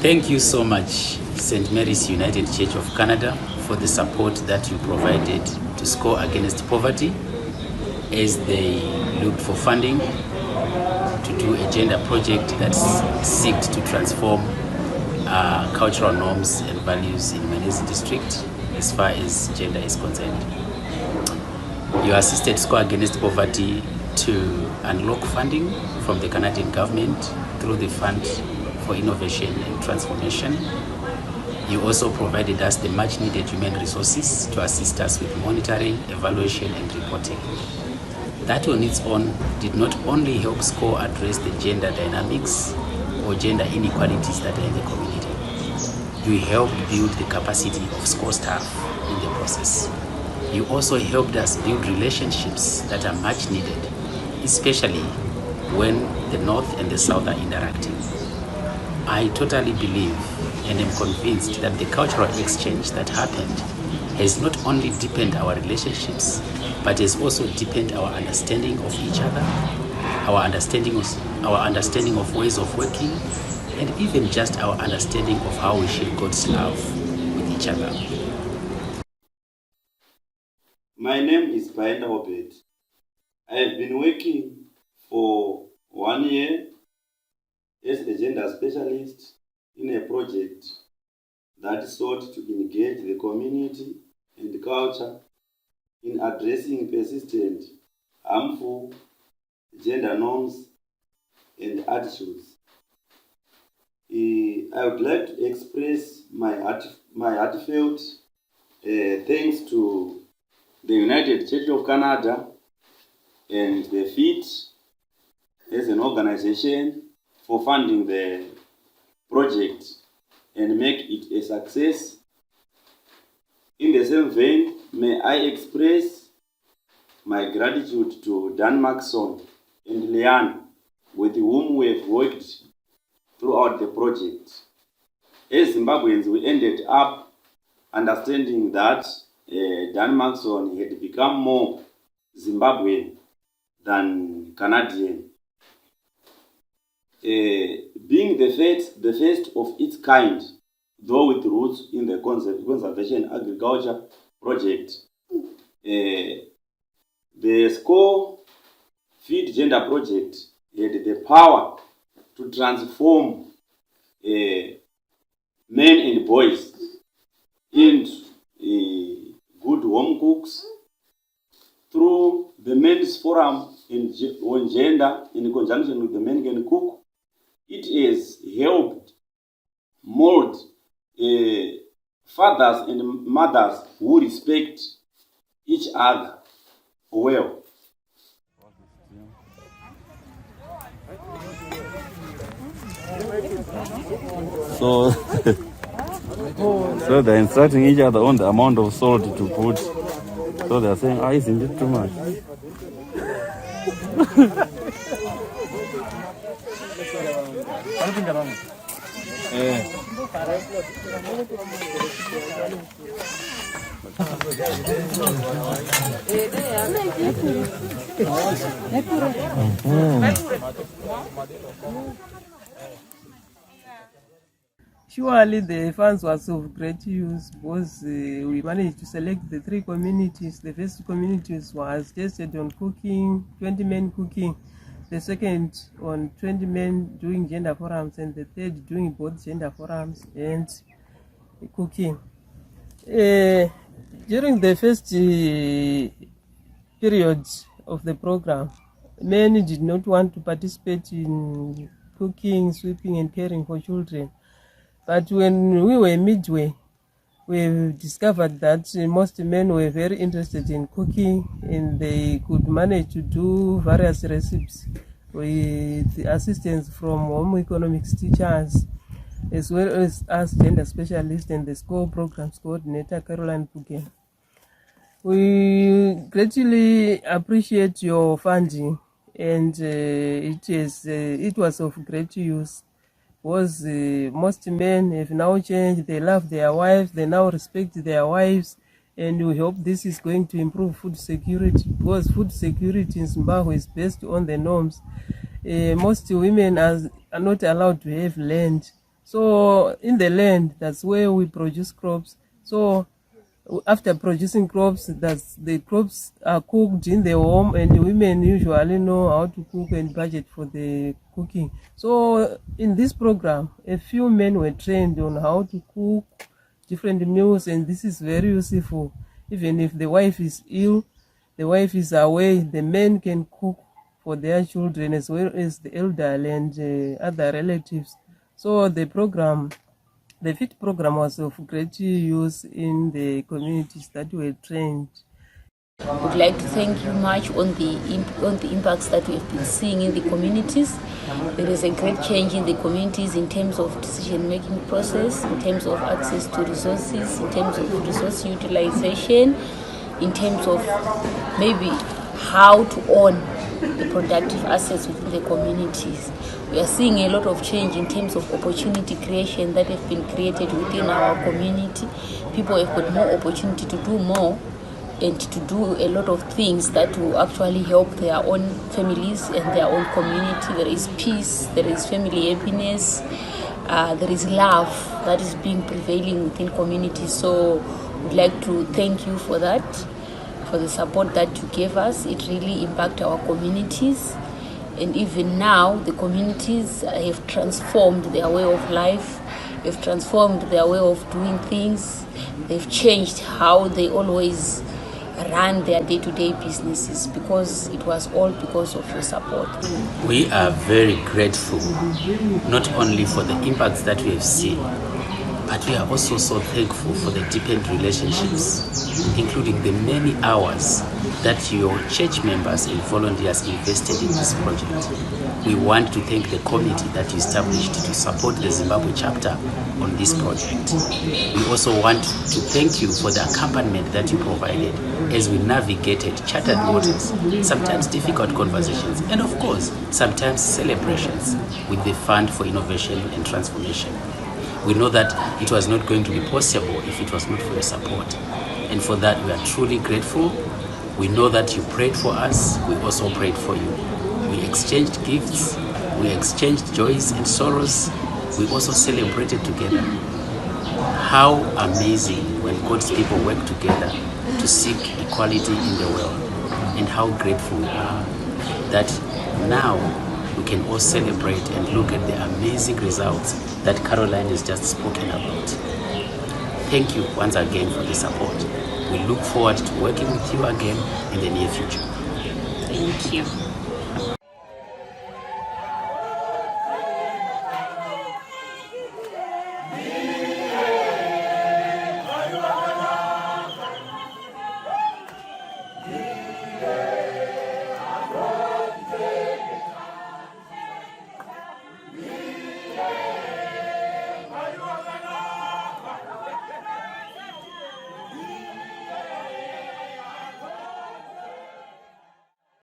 Thank you so much, St. Mary's United Church of Canada, for the support that you provided to Score Against Poverty as they looked for funding to do a gender project that seeks to transform cultural norms and values in Manesi district as far as gender is concerned. You assisted Score Against Poverty to unlock funding from the Canadian government through the Fund for Innovation and Transformation. You also provided us the much needed human resources to assist us with monitoring, evaluation and reporting. That on its own did not only help SCORE address the gender dynamics or gender inequalities that are in the community. You helped build the capacity of SCORE staff in the process. You also helped us build relationships that are much needed, especially when the North and the South are interacting. I totally believe and am convinced that the cultural exchange that happened has not only deepened our relationships, but has also deepened our understanding of each other, our understanding of ways of working, and even just our understanding of how we share God's love with each other. My name is Paenda Obed. I have been working for 1 year as a gender specialist in a project that sought to engage the community and culture in addressing persistent, harmful gender norms and attitudes. I would like to express my heartfelt thanks to the United Church of Canada and the FIT as an organization for funding the project and make it a success. In the same vein, may I express my gratitude to Dan Maxson and Leanne, with whom we have worked throughout the project. As Zimbabweans, we ended up understanding that Dan Maxson had become more Zimbabwean than Canadian. Being the first of its kind, though with roots in the conservation agriculture project, the SCORE Feed Gender Project had the power to transform men and boys into good home cooks through the Men's Forum on Gender in conjunction with the Men Can Cook. It has helped mold fathers and mothers who respect each other well. So, so they're instructing each other on the amount of salt to put. So they're saying, isn't it too much? Surely the funds was of great use because we managed to select the 3 communities. The first communities was tested on cooking, 20 men cooking, the second on 20 men doing gender forums, and the third doing both gender forums and cooking. During the first period of the program, men did not want to participate in cooking, sweeping and caring for children. But when we were midway, we discovered that most men were very interested in cooking and they could manage to do various recipes with assistance from home economics teachers, as well as us gender specialists and the SCORE programs coordinator, Caroline Pugen. We greatly appreciate your funding, and it was of great use. Was most men have now changed, they love their wives, they now respect their wives, and we hope this is going to improve food security, because food security in Zimbabwe is based on the norms. Most women are not allowed to have land, So in the land, that's where we produce crops. So after producing crops, the crops are cooked in the home, and women usually know how to cook and budget for the cooking. So in this program, a few men were trained on how to cook different meals, and this is very useful. Even if the wife is ill, the wife is away, the men can cook for their children as well as the elderly and other relatives. So the FEED program was of great use in the communities that were trained. I would like to thank you much on the impacts that we have been seeing in the communities. There is a great change in the communities in terms of decision-making process, in terms of access to resources, in terms of resource utilization, in terms of maybe how to own the productive assets within the communities. We are seeing a lot of change in terms of opportunity creation that have been created within our community. People have got more opportunity to do more and to do a lot of things that will actually help their own families and their own community. There is peace, there is family happiness, there is love that is being prevailing within communities. So we'd like to thank you for that, for the support that you gave us. It really impacted our communities. And even now, the communities have transformed their way of life, have transformed their way of doing things. They've changed how they always run their day-to-day businesses, because it was all because of your support. We are very grateful, not only for the impacts that we have seen, but we are also so thankful for the deepened relationships, including the many hours that your church members and volunteers invested in this project. We want to thank the committee that you established to support the Zimbabwe chapter on this project. We also want to thank you for the accompaniment that you provided as we navigated charted waters, sometimes difficult conversations, and of course, sometimes celebrations with the Fund for Innovation and Transformation. We know that it was not going to be possible if it was not for your support. And for that, we are truly grateful. We know that you prayed for us. We also prayed for you. We exchanged gifts. We exchanged joys and sorrows. We also celebrated together. How amazing when God's people work together to seek equality in the world. And how grateful we are that now we can all celebrate and look at the amazing results that Caroline has just spoken about. Thank you once again for the support. We look forward to working with you again in the near future. Thank you.